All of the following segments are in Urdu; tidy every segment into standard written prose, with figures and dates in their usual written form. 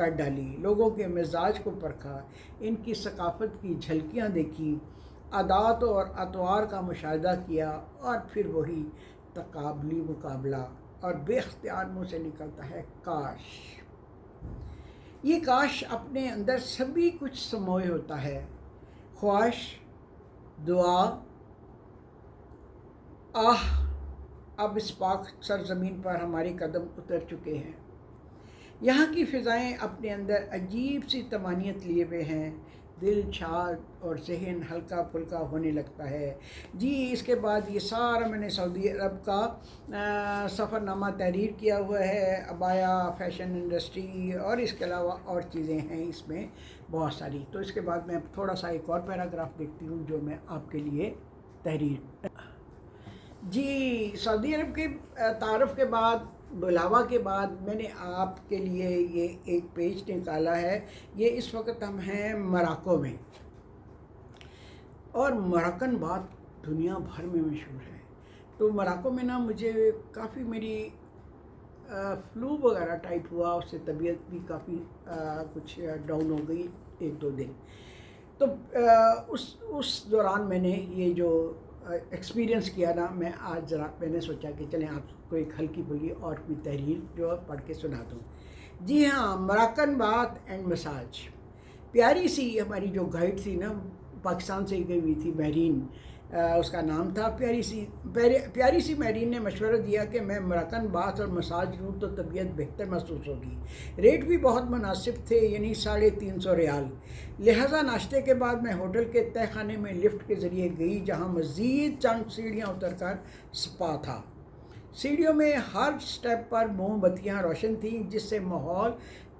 کر ڈالی، لوگوں کے مزاج کو پرکھا، ان کی ثقافت کی جھلکیاں دیکھی، عادات اور اطوار کا مشاہدہ کیا، اور پھر وہی تقابلی مقابلہ، اور بے اختیار منہ سے نکلتا ہے کاش۔ یہ کاش اپنے اندر سبھی کچھ سموئے ہوتا ہے، خواہش، دعا، آہ۔ اب اس پاک سرزمین پر ہمارے قدم اتر چکے ہیں، یہاں کی فضائیں اپنے اندر عجیب سی طمانینت لیے ہوئے ہیں، دل شاد اور ذہن ہلکا پھلکا ہونے لگتا ہے۔ جی اس کے بعد یہ سارا میں نے سعودی عرب کا سفر نامہ تحریر کیا ہوا ہے، عبایا، فیشن انڈسٹری، اور اس کے علاوہ اور چیزیں ہیں اس میں بہت ساری۔ تو اس کے بعد میں تھوڑا سا ایک اور پیراگراف دیکھتی ہوں جو میں آپ کے لیے تحریر۔ جی سعودی عرب کے تعارف کے بعد، بلاوا کے بعد، میں نے آپ کے لیے یہ ایک پیج نکالا ہے۔ یہ اس وقت ہم ہیں موراکو میں، اور موراکن بات دنیا بھر میں مشہور ہے۔ تو موراکو میں نا مجھے کافی میری فلو وغیرہ ٹائپ ہوا، اس سے طبیعت بھی کافی کچھ ڈاؤن ہو گئی ایک دو دن۔ تو اس دوران میں نے یہ جو ایکسپیرینس کیا نا، میں آج ذرا میں نے سوچا کہ چلیں آپ کو ایک ہلکی پھلکی اور بھی تحریر جو پڑھ کے سنا دوں۔ جی ہاں، موراکن بات اینڈ مساج۔ پیاری سی ہماری جو گائیڈ تھی نا، پاکستان سے ہی گئی ہوئی تھی، مہرین اس کا نام تھا۔ پیاری سی مہرین نے مشورہ دیا کہ میں موراکن بات اور مساج لوں تو طبیعت بہتر محسوس ہوگی۔ ریٹ بھی بہت مناسب تھے، یعنی 350 ریال۔ لہٰذا ناشتے کے بعد میں ہوٹل کے تہہ خانے میں لفٹ کے ذریعے گئی، جہاں مزید چند سیڑھیاں اتر کر سپا تھا۔ سیڑھیوں میں ہر سٹیپ پر موم بتیاں روشن تھیں، جس سے ماحول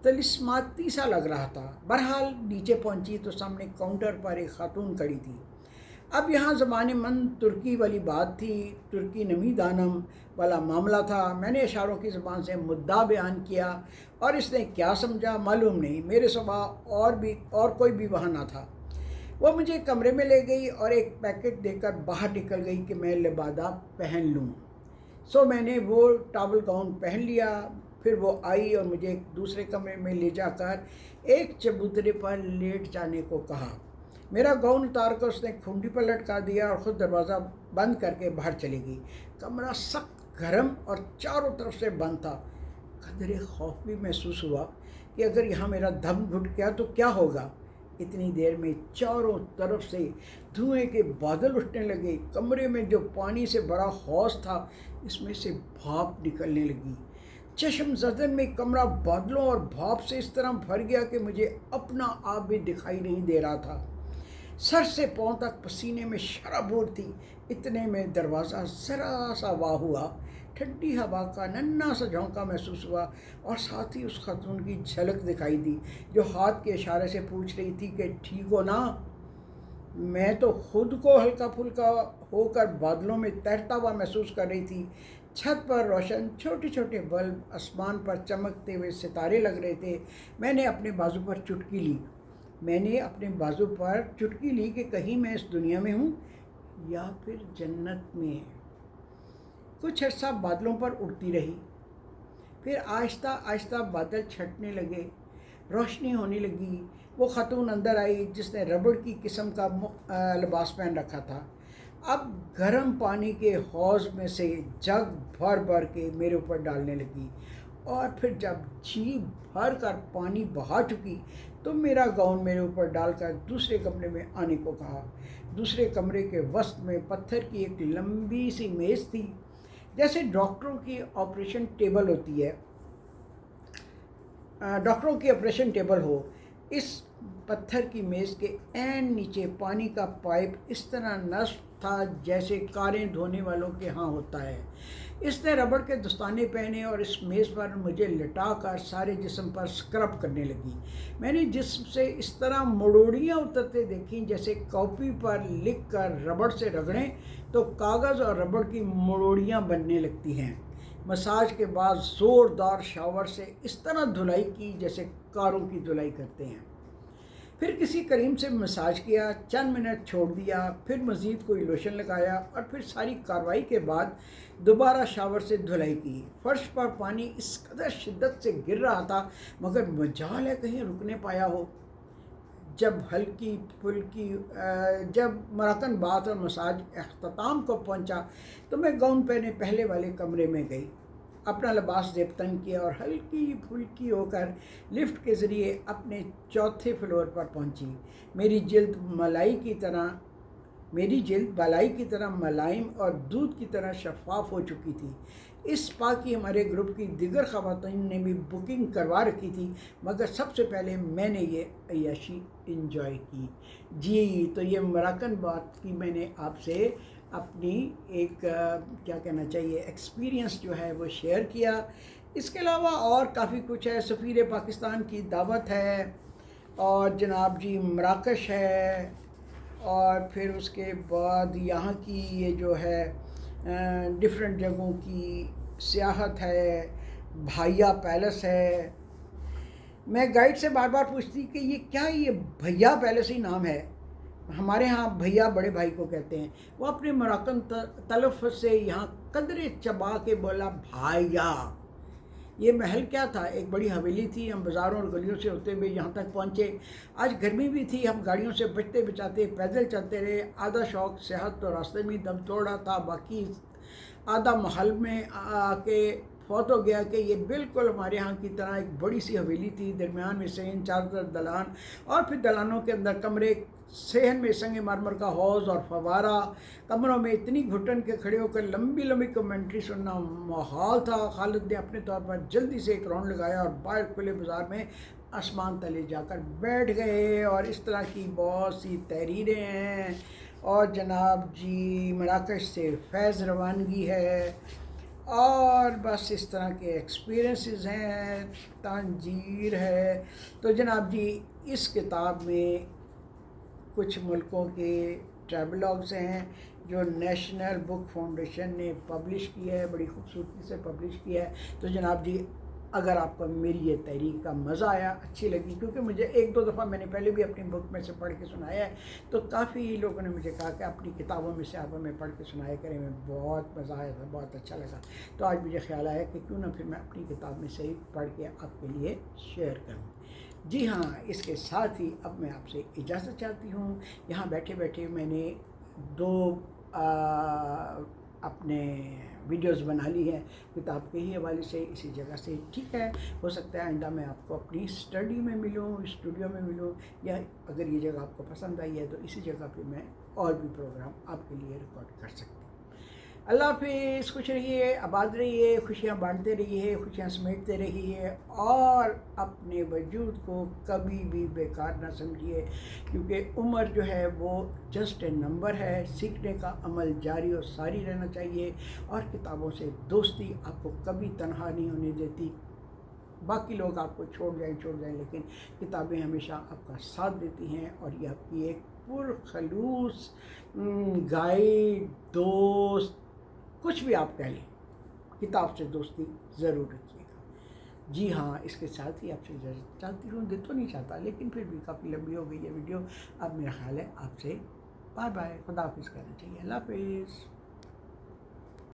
طلسماتی سا لگ رہا تھا۔ بہرحال نیچے پہنچی تو سامنے کاؤنٹر پر ایک خاتون کھڑی تھی۔ اب یہاں زبان من ترکی والی بات تھی، ترکی نمی دانم والا معاملہ تھا۔ میں نے اشاروں کی زبان سے مدعا بیان کیا، اور اس نے کیا سمجھا معلوم نہیں، میرے سوا اور کوئی بھی وہاں نہ تھا۔ وہ مجھے کمرے میں لے گئی اور ایک پیکٹ دے کر باہر نکل گئی کہ میں لبادہ پہن لوں۔ سو میں نے وہ ٹاول گاؤن پہن لیا۔ پھر وہ آئی اور مجھے ایک دوسرے کمرے میں لے جا کر ایک چبوترے پر لیٹ جانے کو کہا۔ میرا گاؤن اتار کر اس نے کھنڈی پر لٹکا دیا اور خود دروازہ بند کر کے باہر چلی گئی۔ کمرہ سخت گرم اور چاروں طرف سے بند تھا۔ قدرے خوف بھی محسوس ہوا کہ اگر یہاں میرا دم گھٹ گیا تو کیا ہوگا۔ اتنی دیر میں چاروں طرف سے دھوئیں کے بادل اٹھنے لگے۔ کمرے میں جو پانی سے بڑا حوض تھا، اس میں سے بھاپ نکلنے لگی۔ چشم زدن میں کمرہ بادلوں اور بھاپ سے اس طرح بھر گیا کہ مجھے اپنا آپ بھی دکھائی نہیں دے رہا تھا۔ سر سے پاؤں تک پسینے میں شرابور تھی۔ اتنے میں دروازہ ذرا سا واہ ہوا، ٹھنڈی ہوا کا ننھا سا جھونکا محسوس ہوا، اور ساتھ ہی اس خاتون کی جھلک دکھائی دی جو ہاتھ کے اشارے سے پوچھ رہی تھی کہ ٹھیک ہو نا۔ میں تو خود کو ہلکا پھلکا ہو کر بادلوں میں تیرتا ہوا محسوس کر رہی تھی۔ چھت پر روشن چھوٹے چھوٹے بلب، آسمان پر چمکتے ہوئے ستارے لگ رہے تھے۔ میں نے اپنے بازو پر چٹکی لی کہ کہیں میں اس دنیا میں ہوں یا پھر جنت میں۔ کچھ عرصہ بادلوں پر اڑتی رہی، پھر آہستہ آہستہ بادل چھٹنے لگے، روشنی ہونے لگی۔ وہ خاتون اندر آئی جس نے ربڑ کی قسم کا لباس پہن رکھا تھا۔ اب گرم پانی کے حوض میں سے جگ بھر بھر کے میرے اوپر ڈالنے لگی، اور پھر جب جی بھر کر پانی بہا چکی تو میرا گاؤن میرے اوپر ڈال کر دوسرے کمرے میں آنے کو کہا۔ دوسرے کمرے کے وسط میں پتھر کی ایک لمبی سی میز تھی، جیسے ڈاکٹروں کی آپریشن ٹیبل ہو۔ اس پتھر کی میز کے عین نیچے پانی کا پائپ اس طرح نصب تھا جیسے کاریں دھونے والوں کے ہاں ہوتا ہے۔ اس نے ربڑ کے دستانے پہنے اور اس میز پر مجھے لٹا کر سارے جسم پر سکرب کرنے لگی۔ میں نے جسم سے اس طرح مڑوڑیاں اترتے دیکھیں جیسے کاپی پر لکھ کر ربڑ سے رگڑیں تو کاغذ اور ربڑ کی مڑوڑیاں بننے لگتی ہیں۔ مساج کے بعد زوردار شاور سے اس طرح دھلائی کی جیسے کاروں کی دھلائی کرتے ہیں۔ پھر کسی کریم سے مساج کیا، چند منٹ چھوڑ دیا، پھر مزید کوئی لوشن لگایا اور پھر ساری کارروائی کے بعد دوبارہ شاور سے دھلائی کی۔ فرش پر پانی اس قدر شدت سے گر رہا تھا مگر مجال ہے کہیں رکنے پایا ہو۔ جب ہلکی پھلکی جب مراکن بات اور مساج اختتام کو پہنچا تو میں گاؤن پہنے پہلے والے کمرے میں گئی، اپنا لباس زیب تنگ کیا اور ہلکی پھلکی ہو کر لفٹ کے ذریعے اپنے چوتھے فلور پر پہنچی۔ میری جلد بالائی کی طرح ملائم اور دودھ کی طرح شفاف ہو چکی تھی۔ اس سپا کی ہمارے گروپ کی دیگر خواتین نے بھی بکنگ کروا رکھی تھی مگر سب سے پہلے میں نے یہ عیاشی انجوائے کی۔ جی تو یہ مراکن بات کی میں نے آپ سے اپنی ایک کیا کہنا چاہیے ایکسپیرینس جو ہے وہ شیئر کیا۔ اس کے علاوہ اور کافی کچھ ہے، سفیر پاکستان کی دعوت ہے اور جناب جی مراکش ہے، اور پھر اس کے بعد یہاں کی یہ جو ہے ڈفرینٹ جگہوں کی سیاحت ہے، بھائیا پیلس ہے۔ میں گائیڈ سے بار بار پوچھتی کہ یہ بھیا پیلس ہی نام ہے، ہمارے ہاں بھیا بڑے بھائی کو کہتے ہیں۔ وہ اپنے مراکن تلفظ سے یہاں قدرے چبا کے بولا بھائیا۔ یہ محل کیا تھا؟ ایک بڑی حویلی تھی۔ ہم بازاروں اور گلیوں سے ہوتے ہوئے یہاں تک پہنچے۔ آج گرمی بھی تھی، ہم گاڑیوں سے بچتے بچاتے پیدل چلتے رہے۔ آدھا شوق صحت تو راستے میں دم توڑا تھا، باقی آدھا محل میں آ کے فوت ہو گیا کہ یہ بالکل ہمارے ہاں کی طرح ایک بڑی سی حویلی تھی، درمیان میں صحن، چاروں طرف دلان اور پھر دلانوں کے اندر کمرے، صحن میں سنگ مرمر کا حوض اور فوارہ، کمروں میں اتنی گھٹن کے کھڑے ہو کر لمبی لمبی کمنٹری سننا ماحول تھا۔ خالد نے اپنے طور پر جلدی سے ایک راؤنڈ لگایا اور باہر کھلے بازار میں آسمان تلے جا کر بیٹھ گئے، اور اس طرح کی بہت سی تحریریں ہیں۔ اور جناب جی مراکش سے فیض روانگی ہے، اور بس اس طرح کے ایکسپیرینسز ہیں، تانجیر ہے۔ تو جناب جی اس کتاب میں کچھ ملکوں کے ٹریولاگز ہیں جو نیشنل بک فاؤنڈیشن نے پبلش کی ہے، بڑی خوبصورتی سے پبلش کیا ہے۔ تو جناب جی اگر آپ کو میری یہ تحریر کا مزہ آیا، اچھی لگی، کیونکہ مجھے ایک دو دفعہ میں نے پہلے بھی اپنی بک میں سے پڑھ کے سنایا ہے، تو کافی لوگوں نے مجھے کہا کہ اپنی کتابوں میں سے آپ ہمیں پڑھ کے سنایا کریں، میں بہت مزہ آیا تھا، بہت اچھا لگا۔ تو آج مجھے خیال آیا کہ کیوں نہ پھر میں اپنی کتاب میں سے ہی پڑھ کے آپ کے لیے شیئر کروں۔ جی ہاں، اس کے ساتھ ہی اب میں آپ سے اجازت چاہتی ہوں۔ یہاں بیٹھے بیٹھے میں نے دو اپنے ویڈیوز بنا لی ہیں کتاب کے ہی حوالے سے، اسی جگہ سے، ٹھیک ہے؟ ہو سکتا ہے آئندہ میں آپ کو اپنی اسٹڈی میں ملوں، اسٹوڈیو میں ملوں، یا اگر یہ جگہ آپ کو پسند آئی ہے تو اسی جگہ پہ میں اور بھی پروگرام آپ کے لیے ریکارڈ کر سکتی ہوں۔ اللہ حافظ، خوش رہیے، آباد رہیے، خوشیاں بانٹتے رہیے، خوشیاں سمیٹتے رہیے، اور اپنے وجود کو کبھی بھی بیکار نہ سمجھیے، کیونکہ عمر جو ہے وہ جسٹ اے نمبر ہے۔ سیکھنے کا عمل جاری اور ساری رہنا چاہیے، اور کتابوں سے دوستی آپ کو کبھی تنہا نہیں ہونے دیتی۔ باقی لوگ آپ کو چھوڑ جائیں، لیکن کتابیں ہمیشہ آپ کا ساتھ دیتی ہیں، اور یہ آپ کی ایک پرخلوص گائیڈ، دوست، کچھ بھی آپ کہہ لیں، کتاب سے دوستی ضرور رکھیے گا۔ جی ہاں، اس کے ساتھ ہی آپ سے اجازت چاہتی ہوں، دل تو نہیں چاہتا لیکن پھر بھی کافی لمبی ہو گئی ہے ویڈیو، اب میرا خیال ہے آپ سے بائے بائے، خدا حافظ کہنا چاہیے۔ اللہ حافظ۔